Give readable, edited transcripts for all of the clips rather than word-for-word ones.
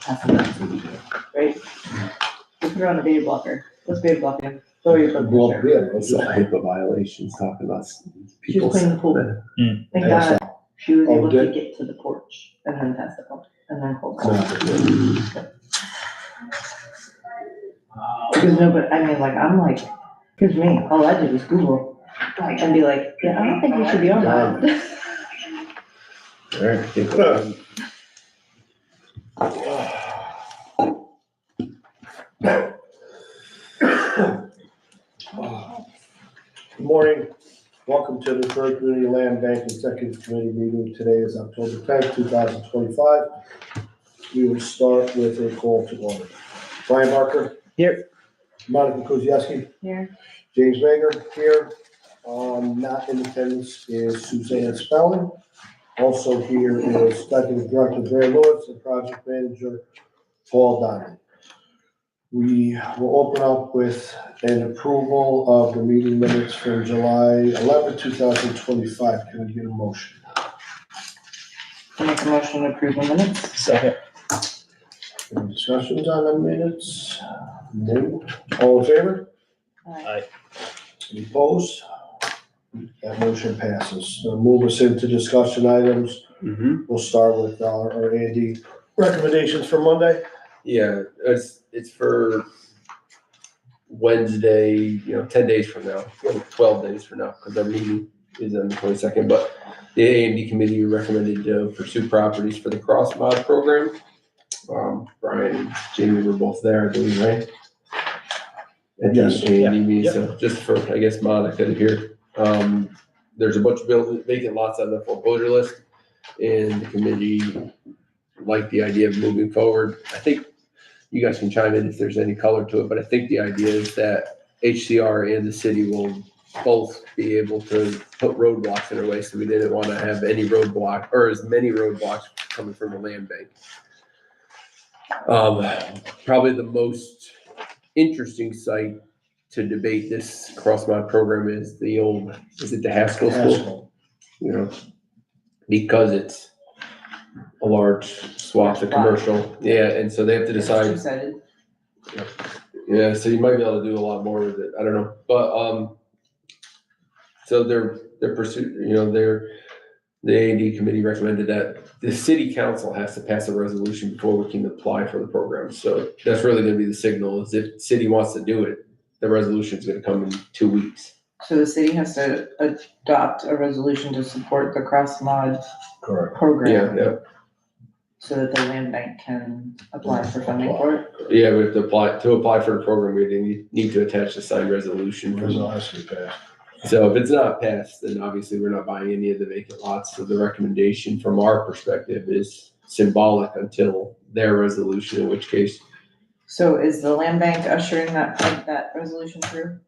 passing that, right? You put her on a beta blocker. What's beta blocking? Lower your blood pressure. It's a HIPAA violations talking about She people. was cleaning the pool. Thank God she was able to get to the porch and then pass it up and then pull it. Because no, but I mean, like, I'm like, here's me, all I did was Google, and be like, yeah, I don't think we should be on that. Alright. Good morning. Welcome to the Third Community Land Bank Executive Committee meeting. Today is October 10th, 2025. We will start with a call to order. Brian Barker. Here. Monica Kozieski. Here. James Mager here. Not in attendance is Suzanne Spelling. Also here is Deputy Director Barry Lewis and Project Manager Paul Diamond. We will open up with an approval of the meeting minutes from July 11, 2025. Can we get a motion? I make a motion to approve the minutes. Second. Any discussions on the minutes? No. All in favor? Aye. Any opposed? That motion passes. Move us into discussion items. We'll start with our Andy recommendations for Monday. Yeah, it's for Wednesday, 10 days from now, 12 days from now, because our meeting is on the 22nd. But the A&D committee recommended to pursue properties for the cross mod program. Brian and Jamie were both there, I believe, right? At Yes. the A&D meeting, so just for, I guess, Monica to hear. There's a bunch of vacant lots on the foreclosure list, and the committee liked the idea of moving forward. I think you guys can chime in if there's any color to it, but I think the idea is that HCR and the city will both be able to put roadblocks in our way, so we didn't want to have any roadblock or as many roadblocks coming from the land bank. Probably the most interesting site to debate this cross-mod program is the Haskell School? Because it's a large swath of commercial. Yeah, and so they have to decide. Two-sided. Yeah, so you might be able to do a lot more with it. I don't know. But, so they're the A&D committee recommended that the city council has to pass a resolution before we can apply for the program. So that's really gonna be the signal, is if the city wants to do it, the resolution is gonna come in 2 weeks. So the city has to adopt a resolution to support the cross mod Correct. program. Yeah. So that the land bank can apply for funding for it. Yeah, we have to apply for the program. We need to attach the signed resolution. Resolution has to be passed. So if it's not passed, then obviously we're not buying any of the vacant lots. So the recommendation from our perspective is symbolic until their resolution, in which case. So is the land bank ushering that resolution through?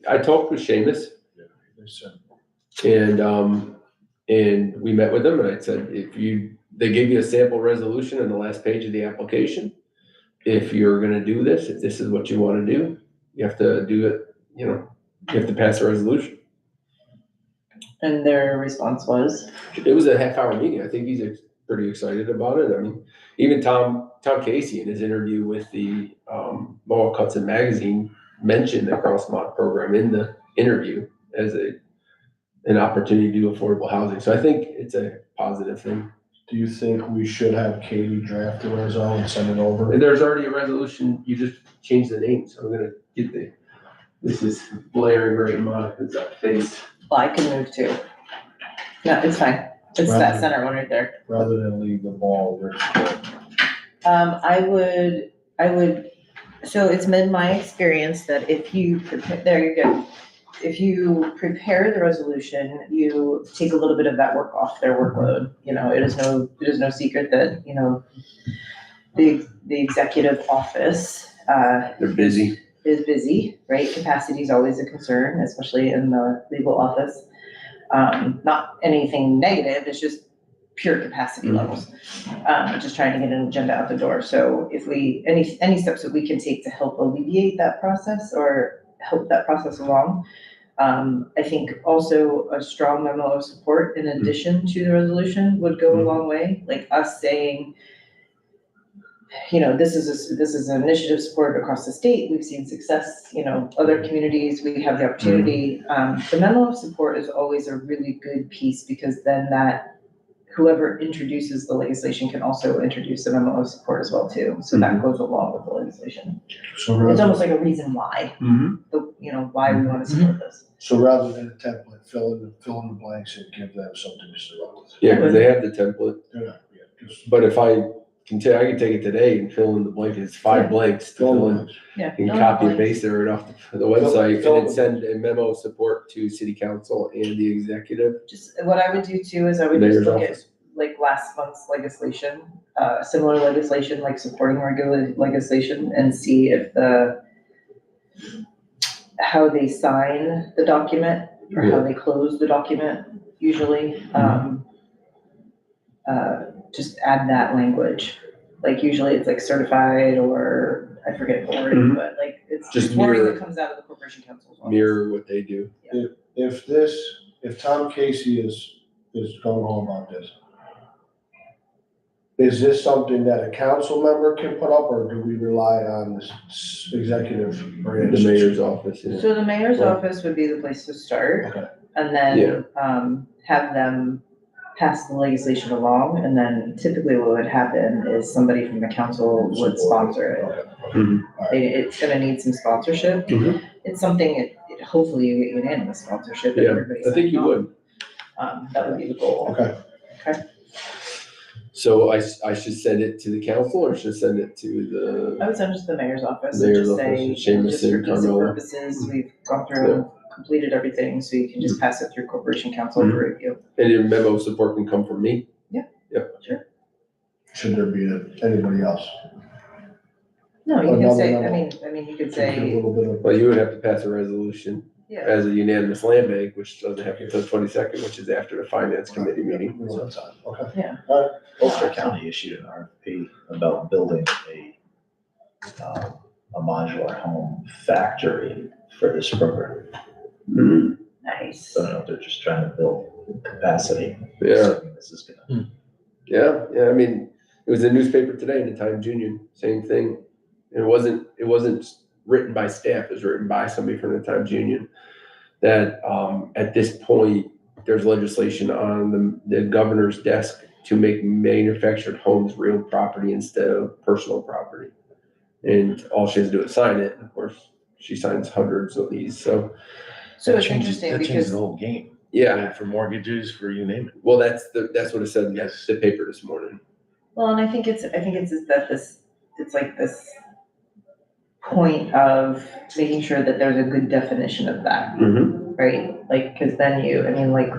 I talked with Seamus and we met with them, and I said, they gave you a sample resolution in the last page of the application. If you're gonna do this, if this is what you wanna do, you have to do it, you have to pass a resolution. And their response was? It was a half-hour meeting. I think he's pretty excited about it. I mean, even Tom Casey in his interview with the Mohawk Hudson magazine mentioned the cross-mod program in the interview as an opportunity to do affordable housing. So I think it's a positive thing. Do you think we should have Katie draft the resolution and send it over? And there's already a resolution. You just change the name. So I'm gonna get this is blaring right in Monica's face. Well, I can move too. No, it's fine. It's that center one right there. Rather than leave the ball where it's at. I would, so it's been my experience that if you prepare, there you go. If you prepare the resolution, you take a little bit of that work off their workload. It is no secret that, the executive office, They're busy. is busy, right? Capacity is always a concern, especially in the legal office. Not anything negative, it's just pure capacity levels. Just trying to get an agenda out the door. So if any steps that we can take to help alleviate that process or help that process along, I think also a strong memo of support in addition to the resolution would go a long way. Like us saying, this is an initiative supported across the state. We've seen success, other communities, we have the opportunity. The memo of support is always a really good piece because then whoever introduces the legislation can also introduce a memo of support as well too. So that goes along with the legislation. So It's rather, almost like a reason why, why we want to support this. so rather than a template, fill in the blanks and give them something to surround with. Yeah, because they have the template, Yeah, 'cause but if I can I can take it today and fill in the blank, it's 5 blanks to fill in. Yeah. You can copy and paste it right off the website Fill and in then the- send a memo of support to city council and the executive, Just, what I would do too is I would mayor's just look at office. like last month's legislation, similar legislation, like supporting regular legislation, and see if how they sign the document or how they close the document usually. Just add that language. Like usually it's like certified or I forget the word, but like it's Just just wording mirror- that comes out of the corporation council's office. Mirror what they do. If Tom Casey is going on about this, is this something that a council member can put up, or do we rely on the executive branch? The mayor's office, yeah. So the mayor's Right. office would be the place to start. Okay. And then, have them pass the legislation along, and then typically what would happen is somebody from the council would sponsor it. Mhm. It's gonna need some sponsorship. Mhm. It's something, hopefully you get unanimous sponsorship. and Yeah, everybody's I think you signed would. on. That would be the goal. Okay, So I should send it to the council or should send it to I would send it to the mayor's office and Mayor's just office, say, Seamus just for and ease of Carmella. purposes, we've gone through and completed everything, so you can just pass it through corporation council Mhm. for review. and your memo of support can come from me? should there be anybody else? No, you can Another say, memo. I mean, you could To give a say, little bit of. Well, you would have to pass a resolution yeah, as a unanimous land bank, which doesn't happen until 22nd, which is after the finance committee meeting. We don't have time. Okay. Yeah. All right. Ulster County issued an RFP about building a modular home factory for this program. Mhm. nice. So I don't know if they're just trying to build capacity. Yeah. This is gonna. Yeah, I mean, it was in the newspaper today in the Times Union, same thing. It wasn't written by staff, it was written by somebody from the Times Union. That, at this point, there's legislation on the governor's desk to make manufactured homes real property instead of personal property. And all she has to do is sign it, and of course, she signs hundreds of these, so, So it's interesting That changes because, the whole game. yeah. For mortgages, for you name it. Well, that's what it said in the paper this morning. well, and I think it's that it's like this point of making sure that there's a good definition of that, Mm-hmm. right? Like, cause then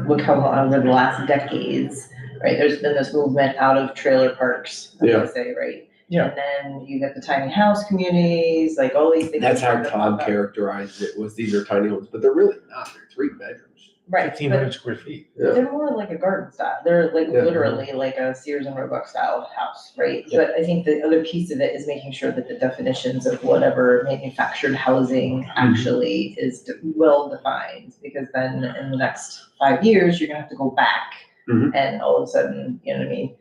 look how long, over the last decades, right, there's been this movement out of trailer parks, as Yeah. they say, right? Yeah. And then you get the tiny house communities, like all these things. That's how started to Todd pop up. characterized it, was these are tiny homes, but they're really not, they're 3 bedrooms. Right, 1,500 but square feet. Yeah. they're more like a garden style, they're like Yeah. literally like a Sears and Roebuck style house, right? Yeah. But I think the other piece of it is making sure that the definitions of whatever manufactured housing actually is well defined, because then in the next 5 years, you're gonna have to go back. Mhm. And all of a sudden, you know what I mean?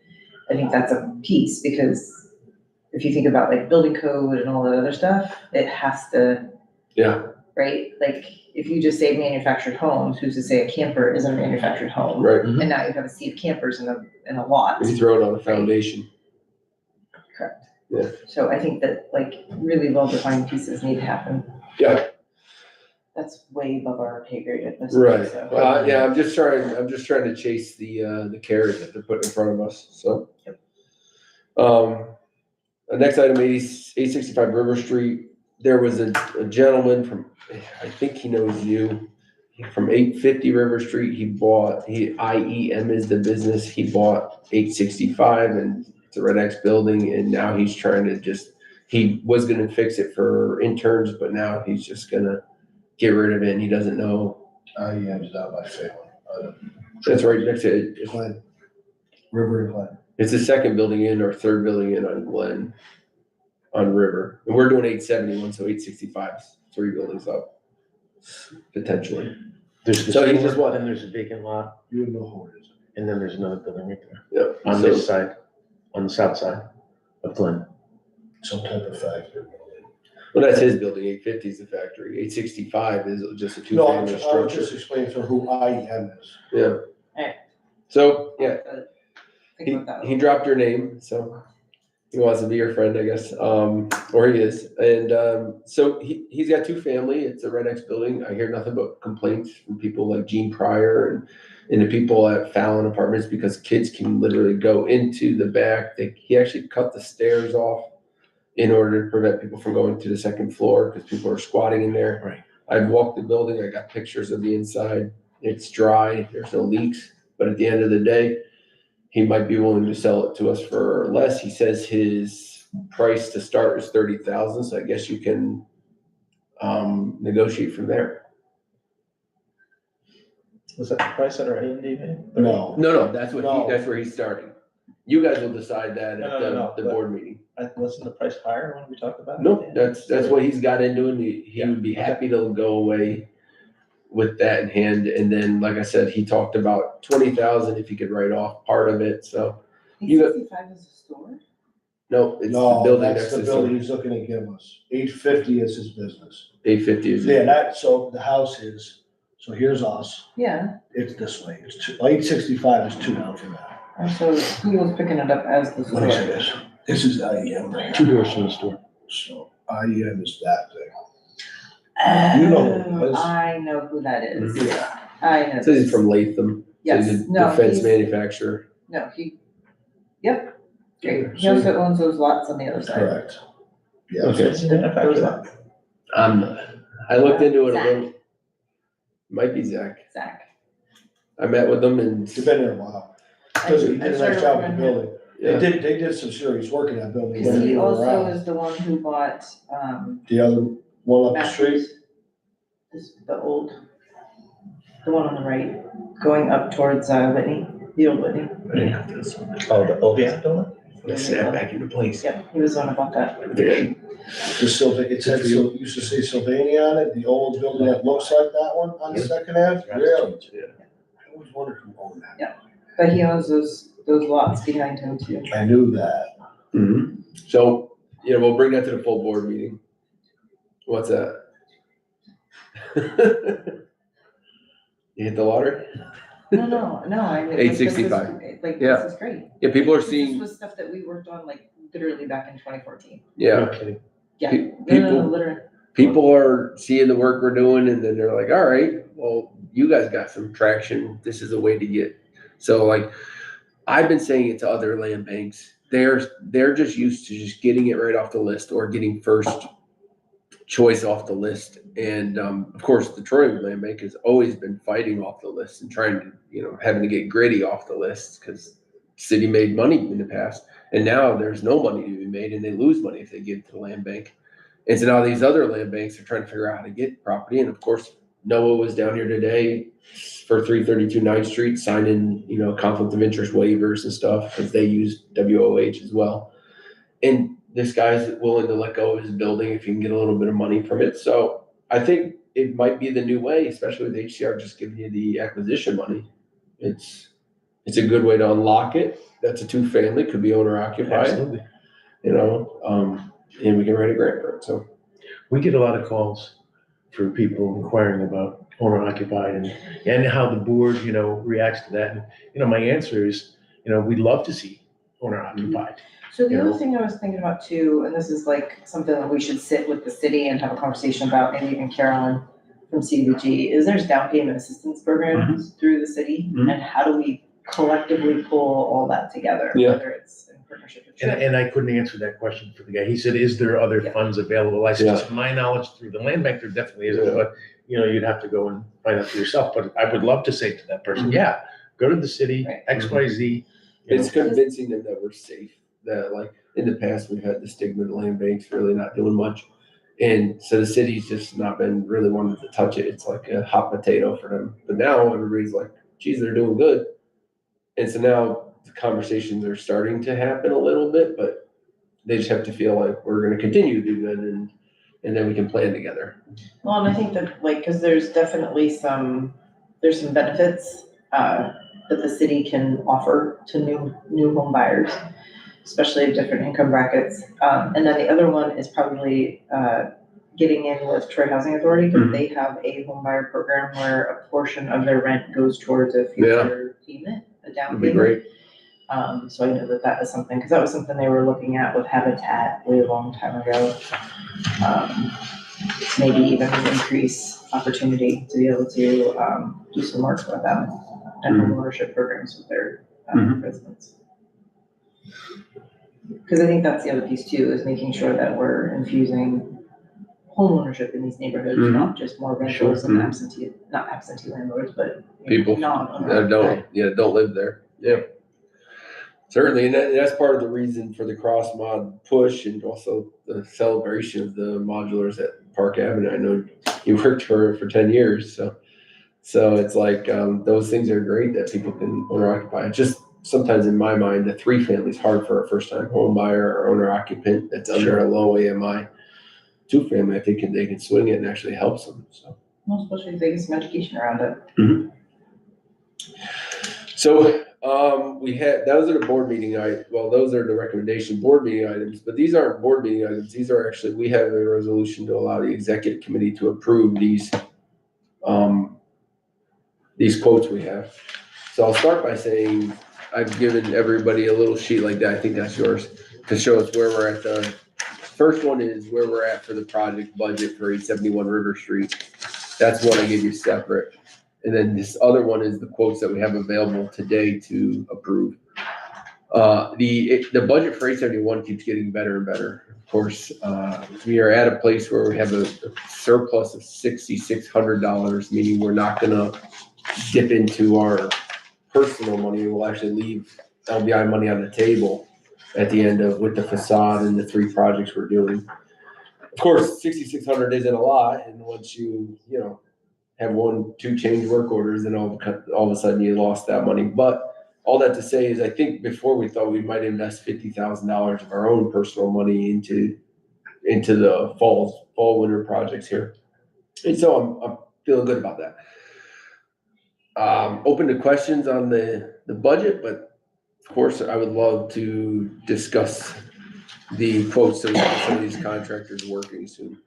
I think that's a piece, because if you think about like building code and all that other stuff, it has to, Yeah, right? Like, if you just say manufactured homes, who's to say a camper isn't a manufactured home? right. And now you have a sea of campers in a lot. If you throw it on a foundation. Correct. Yeah. So I think that like really well-defined pieces need to happen. Yeah, That's way above our pay grade at this right. point, so. Yeah, I'm just trying to chase the carrot that they're putting in front of us, so. Yep. The next item, 865 River Street, there was a gentleman from, I think he knows you, from 850 River Street, IEM is the business, he bought 865 and it's a Red X building, and now he's trying to he was gonna fix it for interns, but now he's just gonna get rid of it, and he doesn't know. Yeah, it's down by Salem. That's right next to it. Glen. River and Glen. It's the second building in or third building in on Glen, on River. And we're doing 871, so 865 is 3 buildings up, potentially. There's the So he store, just want- then there's a vacant lot, You know who it is. and then there's another building right there. Yeah. On So- this side, on the south side of Glen. some type of factory. Well, that's his building, 850 is the factory, 865 is just a No, I two-family was structure. just explaining to her who IEM is. Yeah. Alright. So, yeah, Think he, about that. he dropped your name, so he wants to be your friend, I guess, or he is. And, so he's got two family, it's a Red X building. I hear nothing but complaints from people like Gene Pryor and the people at Fallon Apartments because kids can literally go into the back. He actually cut the stairs off in order to prevent people from going to the second floor because people are squatting in there. Right. I've walked the building, I got pictures of the inside. It's dry, there's no leaks, but at the end of the day, he might be willing to sell it to us for less. He says his price to start is 30,000, so I guess you can negotiate from there. Was that the price that our A&D made? No, No, that's No. that's where he's starting. You guys will decide that No, at no, the but- board meeting. Wasn't the price higher when we talked about it? No, that's what he's got into, and he would be Yeah, happy to go away with that in hand. And then, like I said, he talked about 20,000 if he could write off part of it. So You got- 865 is a store? no, it's the no, building that's next the to building the he's looking to give us. 850 is his business. 850 is. Yeah, so the house is, so here's us, Yeah, it's this way, it's 865 is 2 down from that. so Google's picking it up as the Let me see store. this is IEM right Two here. doors from the store. So IEM is that thing. You know who it is. I know who that is. Yeah. I know. So he's from Latham. So he's Yes, a no, defense he's, manufacturer. no, yep. Great. He also owns those lots on the other side. Correct. Yeah. Okay. What's the manufacturer of that? I looked into it a Zach. little. Might be Zach. Zach. I met with him and You've been there a while. Because he did a nice job with the building. yeah. They did some serious work in that building. Because when he you were also around. is the one who bought, The other one up the street, Matthews. The one on the right, going up towards, Whitney, the old Whitney. Oh, the Oviatt building? I snap back into place. Yep, he was the one who bought that. Yeah. the Sylvania, it said, used to say Sylvania on it, the old building that looks like that one on Second Ave, really? I always wondered who owned that. But he owns those lots behind him too. I knew that. Mhm. So, we'll bring that to the full board meeting. What's that? You hit the lottery? No, I mean. like, this is- 865. Like, Yeah. this is great. Yeah, people are This seeing, was stuff that we worked on like literally back in 2014. yeah, No kidding. Yeah, Pe- no, people- literally. people are seeing the work we're doing and then they're like, all right, well, you guys got some traction. This is a way to get. So like, I've been saying it to other land banks. They're just used to just getting it right off the list or getting first choice off the list. And of course, the Troy Land Bank has always been fighting off the list and trying to, having to get gritty off the list because city made money in the past. And now there's no money to be made and they lose money if they give it to the land bank. And so now these other land banks are trying to figure out how to get property. And of course, Noah was down here today for 332 9th Street signing, conflict of interest waivers and stuff because they use WOH as well. And this guy's willing to let go of his building if he can get a little bit of money from it. So I think it might be the new way, especially with HCR just giving you the acquisition money. It's a good way to unlock it. That's a 2-family, could be owner occupied, Absolutely. and we can write a grant for it. So We get a lot of calls for people inquiring about owner occupied and how the board, reacts to that. And, my answer is, we'd love to see owner occupied. So the You other know? thing I was thinking about too, and this is like something that we should sit with the city and have a conversation about, maybe even Carolyn from CDBG, is there's down payment assistance programs through the city, Mhm. and how do we collectively pull all that together? Yeah. Whether it's in partnership with. And I couldn't answer that question for the guy. He said, is there other Yeah. funds available? I said, Yeah. to my knowledge, through the land bank, there definitely is, Yeah. but, you'd have to go and find out for yourself. But I would love to say to that person, yeah, go to the city, Right. XYZ. it's convincing them that we're safe, that like in the past, we've had the stigma of the land banks really not doing much. And so the city's just not been really wanting to touch it. It's like a hot potato for them. But now everybody's like, geez, they're doing good. And so now the conversations are starting to happen a little bit, but they just have to feel like we're gonna continue to do good and then we can plan together. Well, and I think that cause there's definitely some benefits, that the city can offer to new home buyers. especially of different income brackets. And then the other one is probably, getting in with Troy Housing Authority, because they have a home buyer program where a portion of their rent goes towards a future payment, a down Would be payment. great. So I know that that is something, because that was something they were looking at with Habitat way a long time ago. Maybe even increase opportunity to be able to, do some work with them and home ownership programs with their residents. Because I think that's the other piece too, is making sure that we're infusing home ownership in these neighborhoods, not just more rentals and not absentee landlords, but People non-owner. don't live there. Yeah. Certainly, and that's part of the reason for the cross mod push, and also the celebration of the modulars at Park Avenue. I know you worked for 10 years, so it's like, those things are great that people can owner occupy. Just sometimes in my mind, the 3-family is hard for a first time home buyer or owner occupant that's under a low AMI. 2-family, I think they can swing it and actually helps them. So, Well, especially if they get some education around it. So, those are the board meeting those are the recommendation board meeting items, but these aren't board meeting items. These are actually, we have a resolution to allow the executive committee to approve these quotes we have. So I'll start by saying, I've given everybody a little sheet like that. I think that's yours, to show us where we're at. First one is where we're at for the project budget for 871 River Street. That's one I gave you separate. And then this other one is the quotes that we have available today to approve. The budget for 871 keeps getting better and better. Of course, we are at a place where we have a surplus of $6,600, meaning we're not gonna dip into our personal money. We'll actually leave LBI money on the table at the end with the facade and the 3 projects we're doing. Of course, 6,600 isn't a lot, and once you have 1-2 change work orders, and all of a sudden you lost that money. But all that to say is, I think before we thought we might invest $50,000 of our own personal money into the fall winter projects here, and so I'm feeling good about that. Open to questions on the budget, but of course, I would love to discuss the quotes that we have some of these contractors working soon.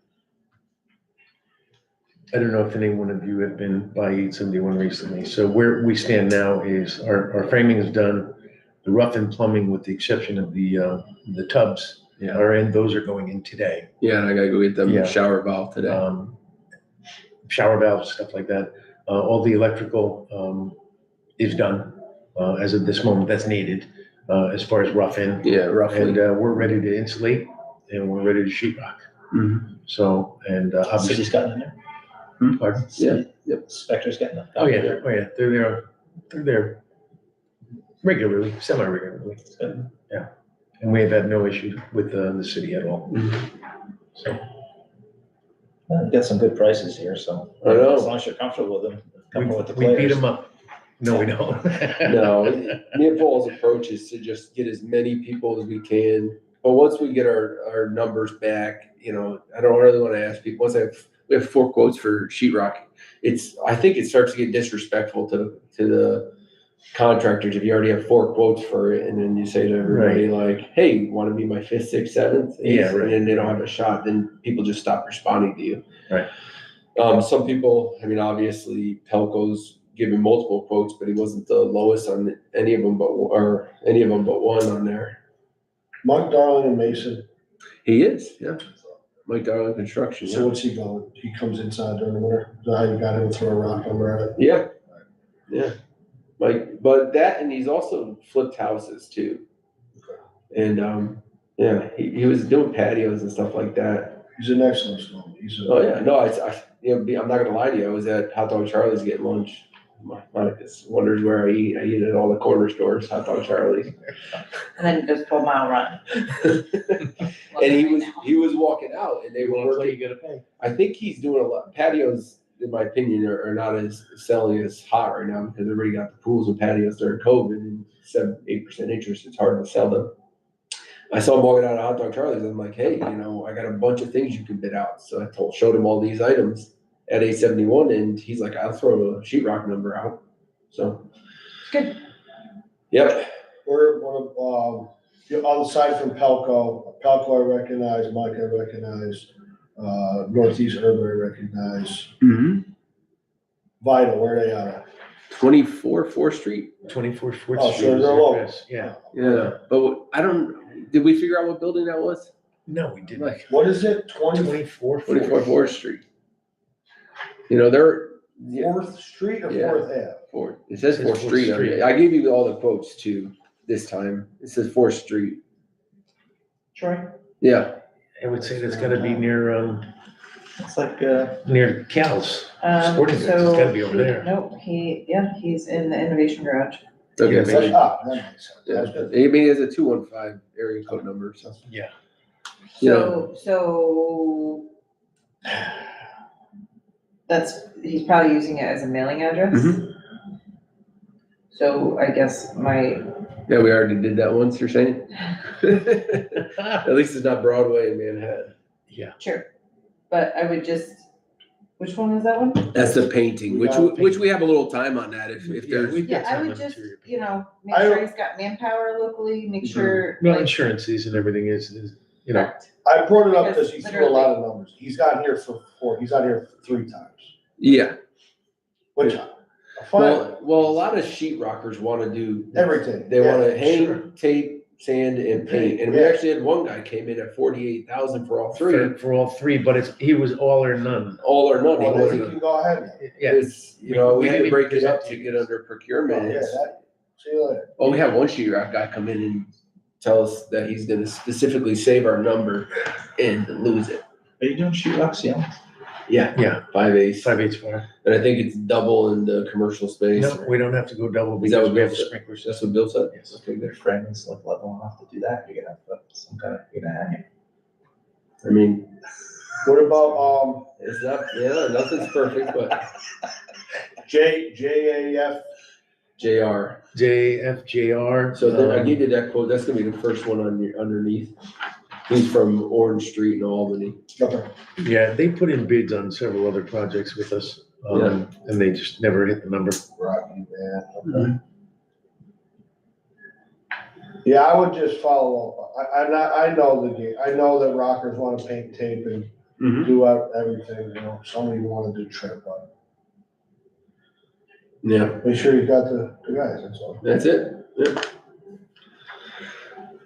I don't know if any one of you have been by 871 recently. So where we stand now is our framing is done. The rough and plumbing, with the exception of the tubs, are in. Those are going in today. Yeah, and I gotta go get them shower valve today. Shower valves, stuff like that. All the electrical is done as of this moment. That's needed as far as rough in. Yeah, roughly. And we're ready to insulate, and we're ready to sheetrock. So, and obviously. City's gotten in there? Pardon? Yeah. Yep. Inspectors getting them? Oh, yeah. They're there regularly, semi-regularly. Yeah. And we have had no issue with the city at all. So. Well, get some good prices here, so I know. as long as you're comfortable with them, comfortable with the We players. beat them up. No, we don't. No, me and Paul's approach is to just get as many people as we can. But once we get our numbers back, I don't really want to ask people. We have 4 quotes for sheetrock. I think it starts to get disrespectful to the contractors if you already have 4 quotes for it, and then you say to everybody like, "Hey, want to be my 5th, 6th, 7th?" Yeah, right. And then they don't have a shot. Then people just stop responding to you. Right. Some people, obviously, Pelco's given multiple quotes, but he wasn't the lowest on any of them but one on there. Mike Darling and Mason, He is, yeah. Mike Darling Construction. so what's he going? He comes inside during the winter? Is that how you got him to throw a rock over at it? Yeah. Mike, but that, and he's also flipped houses too. And, he was doing patios and stuff like that. He's an excellent snowman. Oh, yeah, no, I'm not gonna lie to you, I was at Hot Dog Charlie's getting lunch. Monica wonders where I eat at all the corner stores, Hot Dog Charlie's. And then just 12-mile run. And he was walking out, and they were working. You gotta pay. I think he's doing a lot. Patios, in my opinion, are not as selling as hot right now, because everybody got the pools and patios during COVID, and 7-8% interest. It's hard to sell them. I saw him walking out of Hot Dog Charlie's, and I'm like, hey, I got a bunch of things you can bid out. So I showed him all these items at 871, and he's like, I'll throw a sheetrock number out. So Good. Yep. We're one of, aside from Pelco I recognize, Mike I recognize, Northeast Urban I recognize, Vital, where are they at? 24 4th Street. 24 Fourth Oh, Street so is they're their local. address, yeah. Yeah, but I don't, did we figure out what building that was? No, we didn't. What is it, 24 24 4th Street. You know, they're, yeah, 4th Street or Yeah. 4th Ave? Fourth. It says It says 4th Fourth Street on Street. it. I gave you all the quotes too this time. It says 4th Street. Troy? Yeah. I would say that's gotta be near, It's like, near Cal's Sporting Goods, it's gotta be over there. Nope, he's in the innovation garage. Okay. Yeah, so- maybe. That makes sense. Yeah. That's good. Maybe it has a 215 area code number. So. Yeah. Yeah. So he's probably using it as a mailing address. Mhm. So I guess Yeah, we already did that once, you're saying? At least it's not Broadway in Manhattan. sure, but I would which one was that one? That's the painting, We got which we have a little time on that if Yeah, there's. we've got Yeah, I time would on just, interior. make I sure don't- he's got manpower locally, make Mhm. sure. Well, like- insurances and everything is, you know, Correct. I brought it up Because because he threw a lot of numbers. He's got here he's got here 3 times, Yeah. which, fine, Well, a lot of sheet rockers want to do, everything. they want Yeah, to hang, sure. tape, sand and paint. And we Yeah. actually had one guy came in at 48,000 for all three, for all three, but he was all or none. all or none. He Well, then wasn't you can go ahead. Yeah, It's, you know, We we had to didn't break even it up present to to get you. under procurement. Oh, yeah, It's- see you later. Oh, we had one sheet rock guy come in and tell us that he's gonna specifically save our number and lose it. are you doing sheet rocks, yeah? Yeah. 5/8. 5/8 fire. And I think it's double in the commercial space. No, we don't have to go double Is that because what we have Bill the said? sprinkler That's system. what Bill said? Yes. Okay, Their good. framing's like level enough to do that, you're gonna have to put some kind of, you're gonna hang it. I mean, What about, it's not, yeah, nothing's perfect, but JAF? JR. JFJR. So then I gave you that quote. That's gonna be the first one on your underneath. He's from Orange Street in Albany. Okay. Yeah, they put in bids on several other projects with us, and they just never hit the number. Rocky, man, okay. Yeah, I would just follow up. I know the game. I know that rockers want to paint, tape and Mhm. do everything, some even want to do trim, but Yeah, make sure you got the guys, that's all. that's it. Yeah.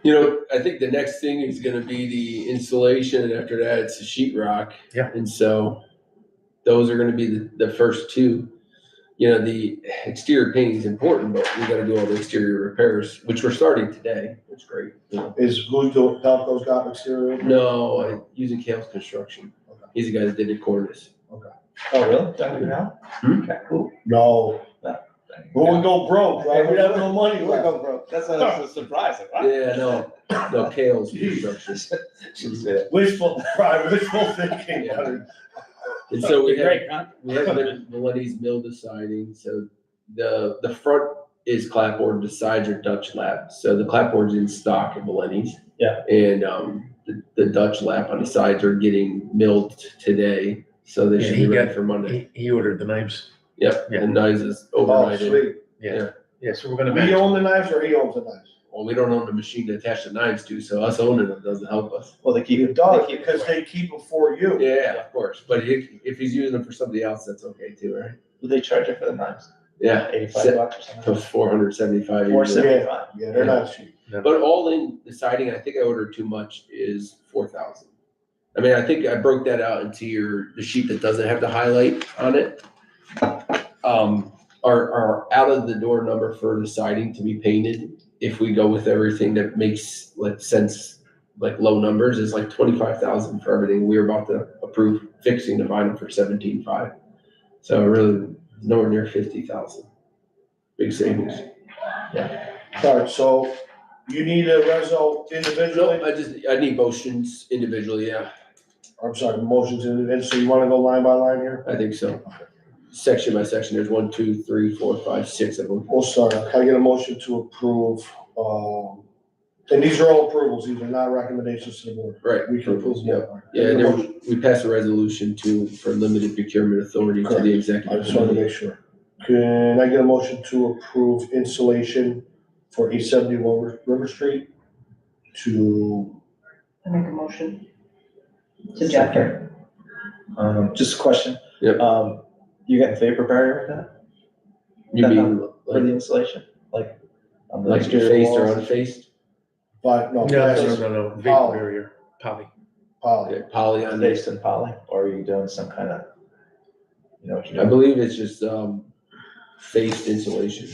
You know, I think the next thing is gonna be the installation, and after that, it's the sheet rock. Yeah. And so those are gonna be the first two. You know, the exterior painting is important, but we gotta do all the exterior repairs, which we're starting today. It's great. You know. Is Pelco's got exterior? No, I using Kale's Construction. Okay. He's the guy that did the cornice. Oh, really? Don't you know? Hmm? Okay, cool. No. Who would go broke, right? We have no money left. bro. That's a surprise. Yeah, no, Kale's Construction. Should say that. Wishful thinking. Yeah. And so we have, Great, huh? we have Millennium's mill deciding, so the front is clapboard, the sides are Dutch lap. So the clapboard's in stock at Millennium's. Yeah. And, the Dutch lap on the sides are getting milled today, so they Yeah, should he be ready got- for Monday. He ordered the knives. Yep, Yeah. and knives is Oh, overnighted. sweet. Yeah, so we're gonna We match. own the knives or he owns the knives? Well, we don't own the machine to attach the knives to, so us owning them doesn't help us. Well, they keep It it. does, they keep it because for- they keep them for you. Yeah, of course, but if he's using them for somebody else, that's okay too, right? Will they charge you for the knives? Yeah, $85 or something? costs 475. usually. 475. Yeah, they're not cheap. But all in deciding, I think I ordered too much is 4,000. I mean, I think I broke that out into the sheet that doesn't have the highlight on it. Our out of the door number for the siding to be painted, if we go with everything that makes like sense, like low numbers, is like 25,000 for everything. We're about to approve fixing the vinyl for 17.5. So really nowhere near 50,000. Big savings. All right, so you need a reso No, individually? I need motions individually, yeah. I'm sorry, motions individually, so you wanna go line by line here? I think so. Section by section, there's 1, 2, 3, 4, 5, 6 of them. We'll start. Can I get a motion to approve, and these are all approvals, these are not recommendations to the board. Right. We can approve Yeah. them. Yeah, and then we passed a resolution for limited procurement authority to Correct. the I executive just wanted to committee. make sure. Can I get a motion to approve installation for 871 River Street? to, I make a motion to Jeffrey. Just a question. Yep. You getting vapor barrier with that, You mean for the like, insulation, like on the like exterior faced or walls? unfaced? but no, No, that's vapor Poly. barrier, poly. poly. Yeah, poly on Based this. in poly, or are you doing some kind of, you know what you're I doing? believe it's just, faced insulation.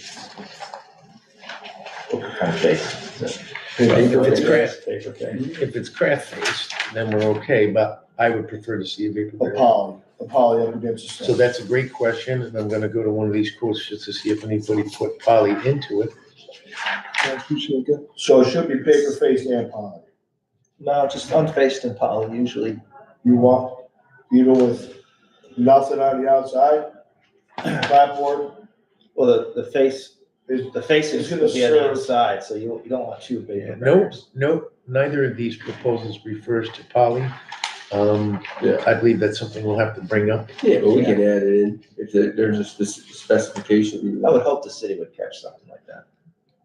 What kind of face? Paper If it's face. craft, Paper face. if it's craft based, then we're okay, but I would prefer to see a vapor barrier. A poly up against the. So that's a great question, and I'm gonna go to one of these quotes just to see if anybody put poly into it. So it should be paper faced and poly. No, just unfaced and poly, usually. You want, even with nothing on the outside, clapboard Well, the face, is, the face It's is gonna gonna be on the serve- inside, so you don't want two vapor Nope, barriers. nope, neither of these proposals refers to poly. Yeah. I believe that's something we'll have to bring up. Yeah, but we can add it in if there's a specification. I would hope the city would catch something like that.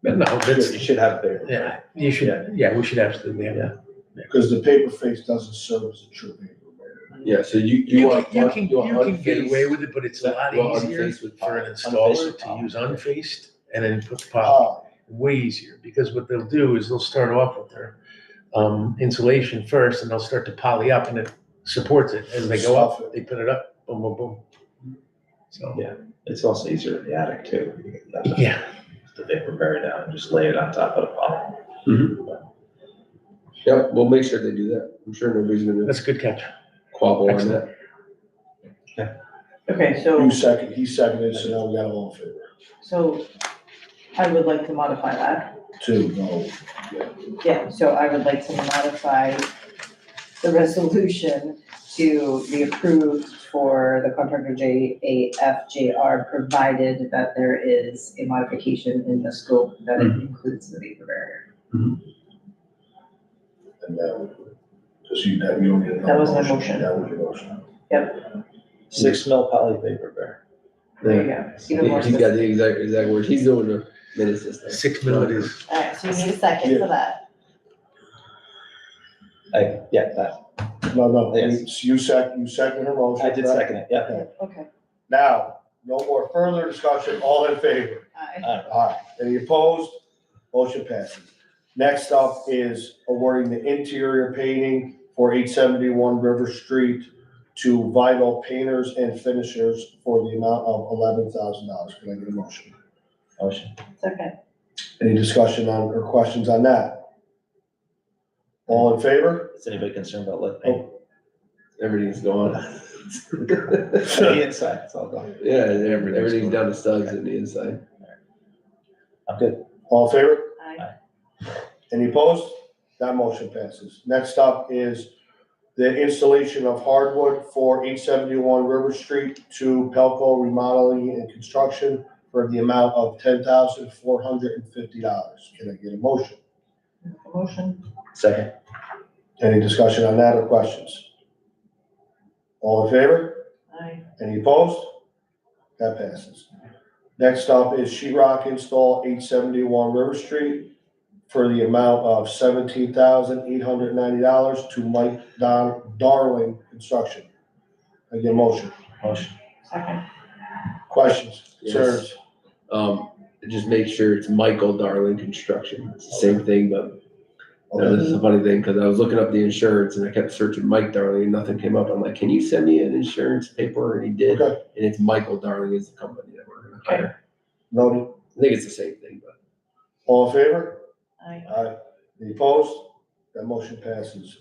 But no, that's, You should have a vapor yeah, barrier. you should, yeah, we should absolutely have that. because the paper face doesn't serve as a true paper barrier. Yeah, so you You want, can you want get unfaced- away with it, but it's a lot you want easier unfaced with for an poly. Unfaced installer with to poly. use unfaced and then put the poly. Poly, Way easier, because what they'll do is they'll start off with their insulation first, and they'll start to poly up, and it supports it as they go Stuff up. They put it up, boom, boom, boom. So, Yeah. It's also easier in the attic too. You can let yeah, the vapor barrier down and just lay it on top of the poly. Yep, we'll make sure they do that. I'm sure nobody's gonna that's a good catch. quabble on Excellent. that. Okay, so, he seconded, so now we got all in favor. so I would like to modify that. Two, no, Yeah, so I would like to modify the resolution to be approved for the contractor JAFJR, provided that there is a modification in the scope that it includes the vapor barrier. and that would, because you don't need another That was my motion. That was your motion. 6 mil poly vapor barrier. There you go. Even more He's got the specific. exact word. He's doing the minute system. 6 mil it is. All right, so you need a second for that. Yeah, that, No, Yes. you second her motion. I did correct? second it, yeah. Okay. Okay. Now, no more further discussion, all in favor? Aye. Aye. Any opposed? Motion passes. Next up is awarding the interior painting for 871 River Street to Vital Painters and Finishers for the amount of $11,000. Can I get a motion? Motion. Second. Any discussion on, or questions on that? All in favor? Is anybody concerned about lead paint? Everything's gone. The inside, it's all gone. Yeah, everything's down to studs in the inside. I'm good. All in favor? Aye. Any opposed? That motion passes. Next up is the installation of hardwood for 871 River Street to Pelco Remodeling and Construction for the amount of $10,450. Can I get a motion? Motion. Second. Any discussion on that or questions? All in favor? Aye. Any opposed? That passes. Next up is sheetrock install 871 River Street for the amount of $17,890 to Mike Darling Construction. I get a motion. Motion. Second. Questions, Yes. concerns? Just make sure it's Michael Darling Construction. It's the same thing, but this is a funny thing, because I was looking up the insurance and I kept searching Mike Darling and nothing came up. I'm like, can you send me an insurance paper? And he did. Okay, And it's Michael Darling is the company that we're gonna hire. noted. I think it's the same thing, but. All in favor? Aye. Aye. Any opposed? That motion passes.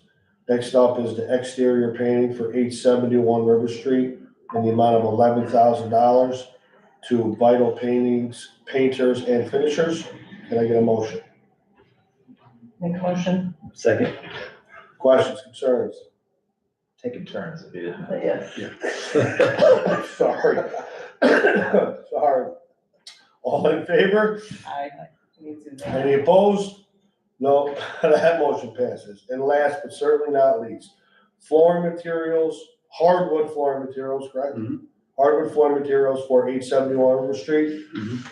Next up is the exterior painting for 871 River Street in the amount of $11,000 to Vital Painters and Finishers. Can I get a motion? Make a motion. Second. Questions, concerns? Taking turns if you Yes. Sorry. Sorry. All in favor? Aye. Needs to be- Any opposed? No, that motion passes. And last but certainly not least, flooring materials, hardwood flooring materials, correct? Mhm. Hardwood flooring materials for 871 River Street Mhm.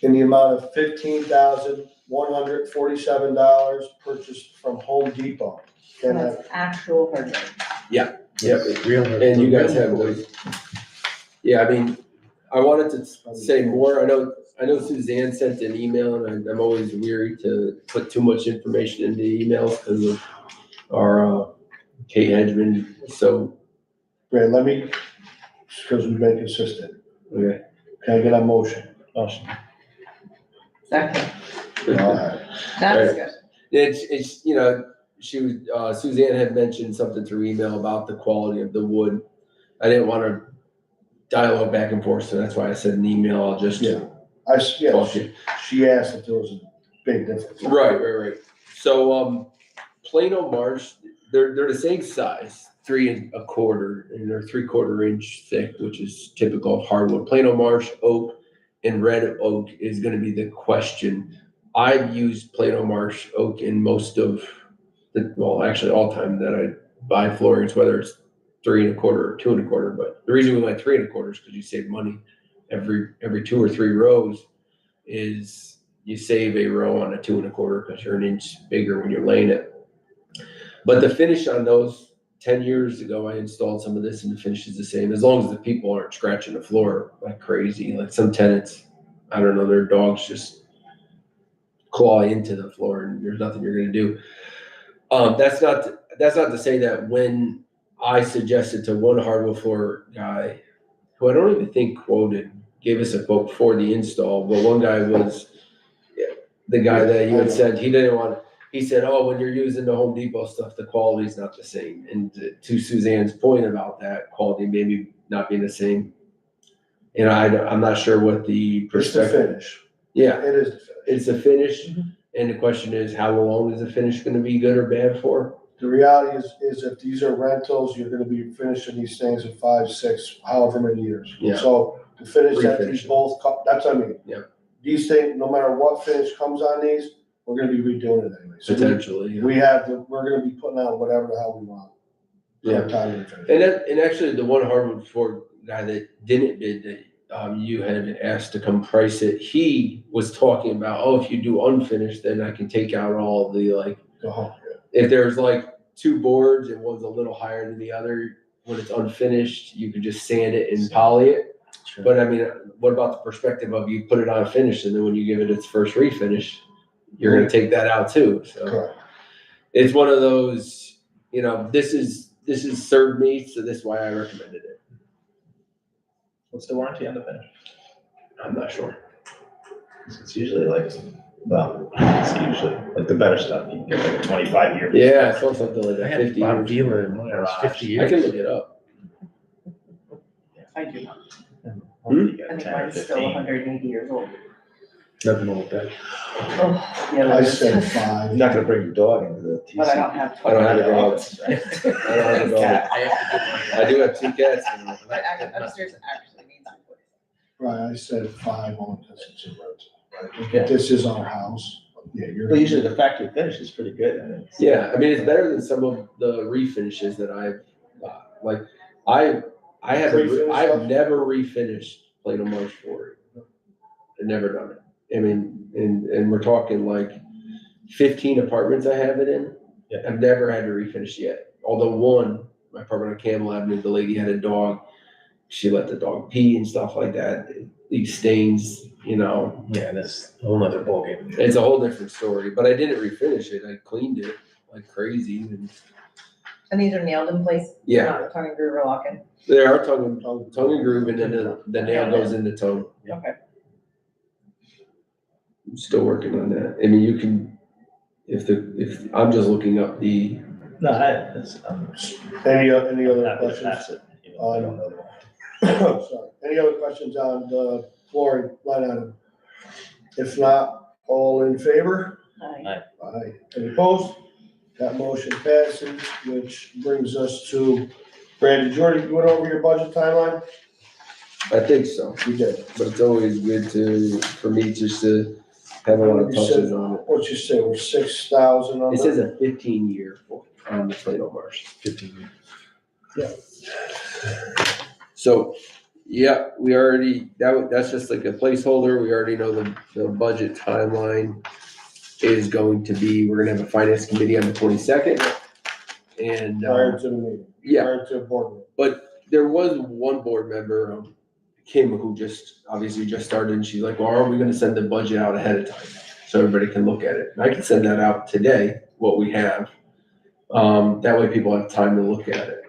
in the amount of $15,900 $147 purchased from Home Depot. Can I, That's actual hardware. Yep. Real. And you guys have those. Yeah, I mean, I wanted to say more. I know Suzanne sent an email, and I'm always weary to put too much information into emails because of our Kate Hedgeman. So, Grant, let me, because we've been consistent. okay. Can I get a motion? Motion. Second, All right. that's good. It's, you know, she was, Suzanne had mentioned something through email about the quality of the wood. I didn't want to dialogue back and forth, so that's why I said an email. I'll just Yeah. She asked if there was a big difference. Right. So, Plano Marsh, they're the same size, 3 1/4, and they're 3/4 inch thick, which is typical of hardwood. Plano Marsh, oak, and red oak is gonna be the question. I've used Plano Marsh oak in most of actually all time that I buy floorings, whether it's 3 1/4 or 2 1/4, but the reason we went 3 1/4 is because you save money. Every 2 or 3 rows is you save a row on a 2 1/4 because you're an inch bigger when you're laying it. But the finish on those, 10 years ago, I installed some of this and the finish is the same, as long as the people aren't scratching the floor like crazy. Like some tenants, I don't know, their dogs just claw into the floor and there's nothing you're gonna do. That's not to say that when I suggested to one hardwood floor guy, who I don't even think gave us a quote for the install, but one guy was the guy that you had said he said, oh, when you're using the Home Depot stuff, the quality's not the same. And to Suzanne's point about that, quality maybe not being the same. You know, I'm not sure what the It's the perspective. finish. Yeah, It is the finish. it's a finish. And the question is, how long is the finish gonna be good or bad for? The reality is if these are rentals, you're gonna be finishing these things in 5, 6, however many years. Yeah. So the finish that these Refinish. both, that's what I mean. Yeah. These things, no matter what finish comes on these, we're gonna be redoing it anyway. So Potentially, yeah. we're gonna be putting out whatever the hell we want. Yeah. Time to finish. And actually, the one hardwood floor guy that didn't bid, that you had asked to come price it, he was talking about, oh, if you do unfinished, then I can take out all the, like, Go home. if there's like 2 boards and one's a little higher than the other, when it's unfinished, you can just sand it and poly it. Sure. But I mean, what about the perspective of you put it on finished and then when you give it its first refinish, you're gonna take that out too, so. Correct. It's one of those, you know, this is served me, so this is why I recommended it. What's the warranty on the finish? I'm not sure. It's usually like, well, it's usually like the better stuff, you can get like a 25-year. Yeah, I saw something like I that, had 50 Bob years. Vila in mine, it was 50 I years. can look it up. I do not. Hopefully you I got think 10 or mine's still 15. 180 years old. Nothing wrong with that. Oh, yeah, I but said 5. You're not gonna bring your dog into the TC. but I don't have. I don't have a dog. Right? I don't have a dog. I have to get I do have 2 cats. But upstairs actually needs a place. Right, I said 5 only because it's a rental. Right? Okay. This is our house. Yeah, you're. Well, usually the factory finish is pretty good. I mean, Yeah, I mean, it's better than some of the refinishes that I've got. Like, I've never refinished Plano Marsh flooring. I've never done it. I mean, and we're talking like 15 apartments I have it in. Yeah. I've never had to refinish yet. Although my apartment on Campbell Avenue, the lady had a dog. She let the dog pee and stuff like that. These stains, you know. Yeah, that's a whole nother ballgame. It's a whole different story, but I didn't refinish it. I cleaned it like crazy. And these are nailed in place? Yeah. Not tongue and groove or locking? They are tongue and groove, and then the nail goes in the tongue. Okay. I'm still working on that. I mean, you can, if I'm just looking up the, no, it's, Any other happy to questions? pass it. You know, I don't know the one. Sorry. Any other questions on the flooring line item? If not, all in favor? Aye. Aye. Any opposed? That motion passes, which brings us to Brandon. Jordy, you went over your budget timeline? I think so, You did. but it's always good for me just to have a lot of touches on it. What'd you say, we're 6,000 on It that? says a 15-year on the Plano Marsh. 15 years. So, yeah, we already, that's just like a placeholder. We already know the budget timeline. is going to be, we're gonna have a finance committee on the 22nd. And, Prior to the meeting. yeah, Prior to the board meeting. but there was one board member, Kim, who obviously just started, and she's like, well, are we gonna send the budget out ahead of time? So everybody can look at it. And I can send that out today, what we have. That way people have time to look at it.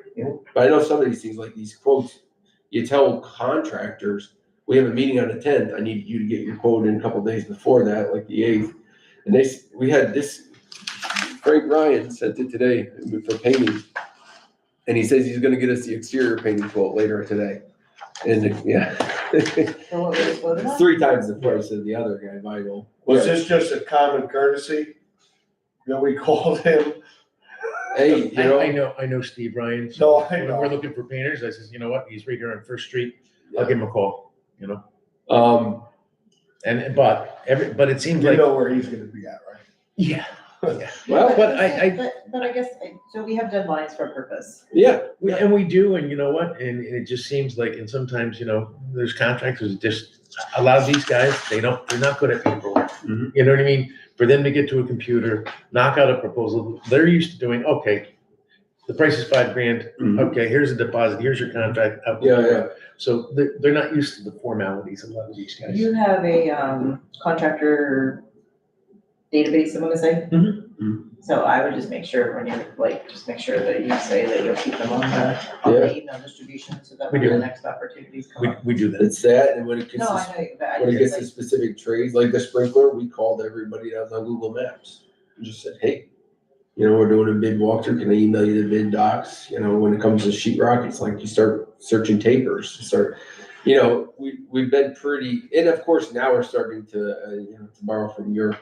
But I know some of these things, like these quotes, you tell contractors, we have a meeting on the 10th, I need you to get your quote in a couple days before that, like the 8th. And we had this, Frank Ryan sent it today for painting. And he says he's gonna get us the exterior painting quote later today. And, yeah. So what was voted on? 3 times the price of the other guy, Vital. Was this just a common courtesy that we called him? Hey, you know. I know Steve Ryan. No, So I when know. we're looking for painters, I says, you know what, he's right here on First Street. I'll give him a call, you know? But it seems You like, know where he's gonna be at, right? yeah. Well, but But I guess, so we have deadlines for a purpose. yeah, And we do, and you know what, and it just seems like, and sometimes, you know, there's contractors, just, a lot of these guys, they're not good at paperwork. Mhm. You know what I mean? For them to get to a computer, knock out a proposal, they're used to doing, okay, the price is $5,000, Mhm. okay, here's a deposit, here's your contract. out the Yeah, door. yeah. So they're not used to the formalities of a lot of these guys. You have a contractor database, I'm gonna say. Mhm. So I would just make sure when you're like, just make sure that you say that you'll keep them on the email distribution so that We when do. the next opportunities come up. We do that. It's that, and when it gets No, to, I know, but I when it gets just to like, specific trades, like the sprinkler, we called everybody that was on Google Maps. And just said, hey, you know, we're doing a bid walkthrough, can I email you the bid docs? You know, when it comes to sheetrock, it's like you start searching tapers, you know, we've been pretty, and of course, now we're starting to, you know, to borrow from your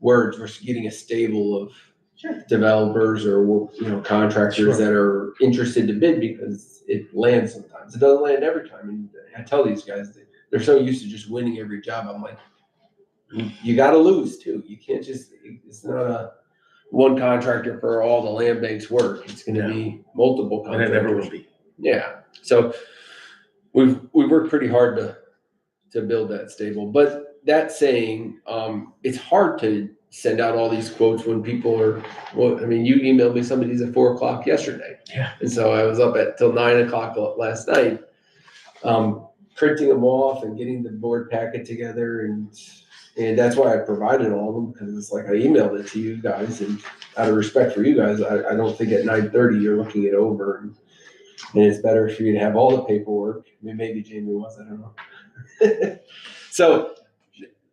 words, we're getting a stable of sure, developers or, you know, contractors Sure. that are interested to bid because it lands sometimes. It doesn't land every time. And I tell these guys, they're so used to just winning every job. I'm like, you gotta lose too. You can't just, it's not a one contractor for all the land banks work. It's gonna be multiple And it contractors. never will be. Yeah, so we've worked pretty hard to build that stable, but that saying, it's hard to send out all these quotes when people are, well, I mean, you emailed me some of these at 4:00 yesterday. Yeah. And so I was up till 9:00 last night, printing them off and getting the board packet together, and that's why I provided all of them, because it's like I emailed it to you guys, and out of respect for you guys, I don't think at 9:30 you're looking it over, and it's better for you to have all the paperwork. I mean, maybe Jamie was, I don't know.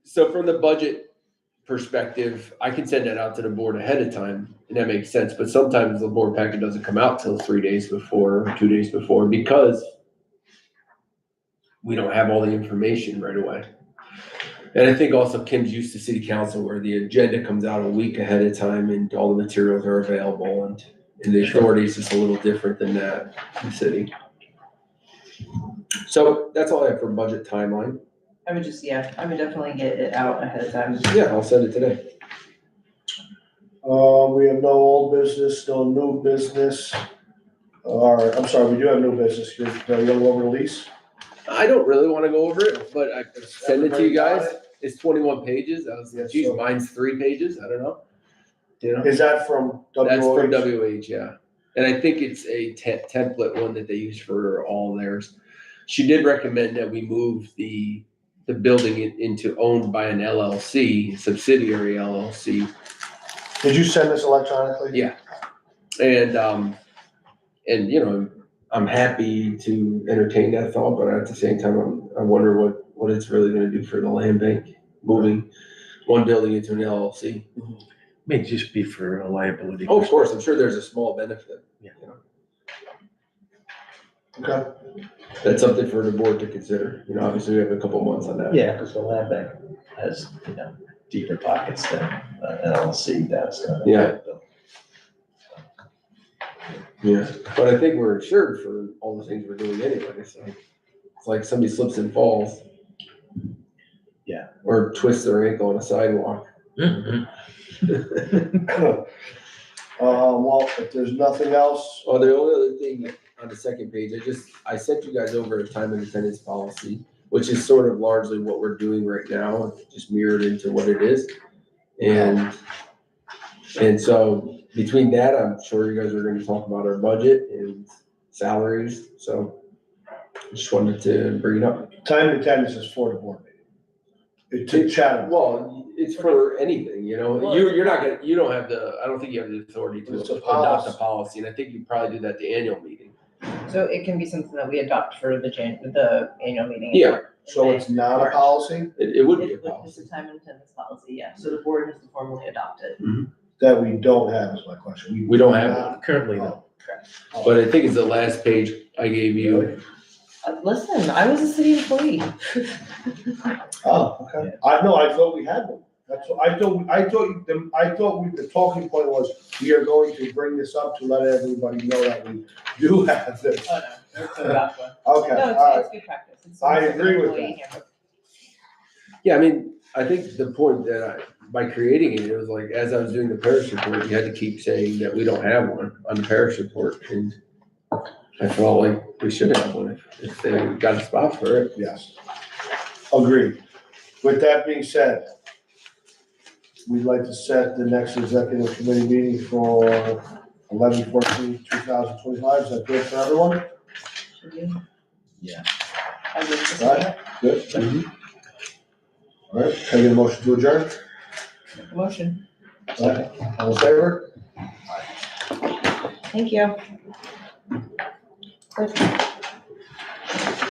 So from the budget perspective, I can send that out to the board ahead of time, and that makes sense, but sometimes the board packet doesn't come out till 3 days before, or 2 days before, because we don't have all the information right away. And I think also Kim's used to city council where the agenda comes out a week ahead of time and all the materials are available, and the authority is just a little different than that in the city. So that's all I have for budget timeline. I would just, yeah, I would definitely get it out ahead of time. Yeah, I'll send it today. We have no old business, no new business. I'm sorry, we do have new business. You're going over the lease? I don't really want to go over it, but I send it to you guys. Everybody got It's 21 pages. I was like, Yes, geez, so- mine's 3 pages. I don't know. You know, Is that from WOH? that's from WH, yeah. And I think it's a template one that they use for all theirs. She did recommend that we move the building into owned by an LLC, subsidiary LLC. Did you send this electronically? Yeah. And you know, I'm happy to entertain that thought, but at the same time, I wonder what it's really gonna do for the land bank, moving one building into an LLC. May just be for a liability. Oh, of course, I'm sure there's a small benefit. Yeah. You know, Okay. that's something for the board to consider. You know, obviously we have a couple months on that. Yeah, because the land bank has, you know, deeper pockets than an LLC does. Yeah. Yeah, but I think we're insured for all the things we're doing anyway, so it's like somebody slips and falls. Yeah. Or twists their ankle on a sidewalk. Mhm. Well, if there's nothing else, Oh, the only other thing on the second page, I sent you guys over a time and attendance policy, which is sort of largely what we're doing right now, just mirrored into what it is. And so between that, I'm sure you guys are gonna talk about our budget and salaries, so just wanted to bring it up. Time to attendance is for the board meeting. It's a chat. Well, it's for anything, you know, Well, you're not gonna, you don't have the, I don't think you have the authority to It's a adopt a policy. policy, and I think you probably do that at the annual meeting. So it can be something that we adopt for the annual meeting. Yeah. So it's not a policy It would be a It's a policy. time and attendance policy, yeah, so the board has to formally adopt it. that we don't have is my question. We don't have not- one. Currently, no. But I think it's the last page I gave you. Listen, I was a city employee. Oh, okay. I thought we had one. That's what, I thought the talking point was, we are going to bring this up to let everybody know that we do have this. Oh, no, it's a draft one. Okay, No, all right. it's good practice. It's I almost like an agree with employee that. handbook. Yeah, I mean, I think the point that by creating it, it was like, as I was doing the parish report, you had to keep saying that we don't have one on the parish report, and I felt like we should have one if they got a spot for it. Yes. Agreed. With that being said, we'd like to set the next executive committee meeting for 11/14/2025. Is that good for everyone? Should we? Yeah. I would just Right. say Good. All right, can I get a motion to adjourn? it. Motion. All in favor? Thank you. Good.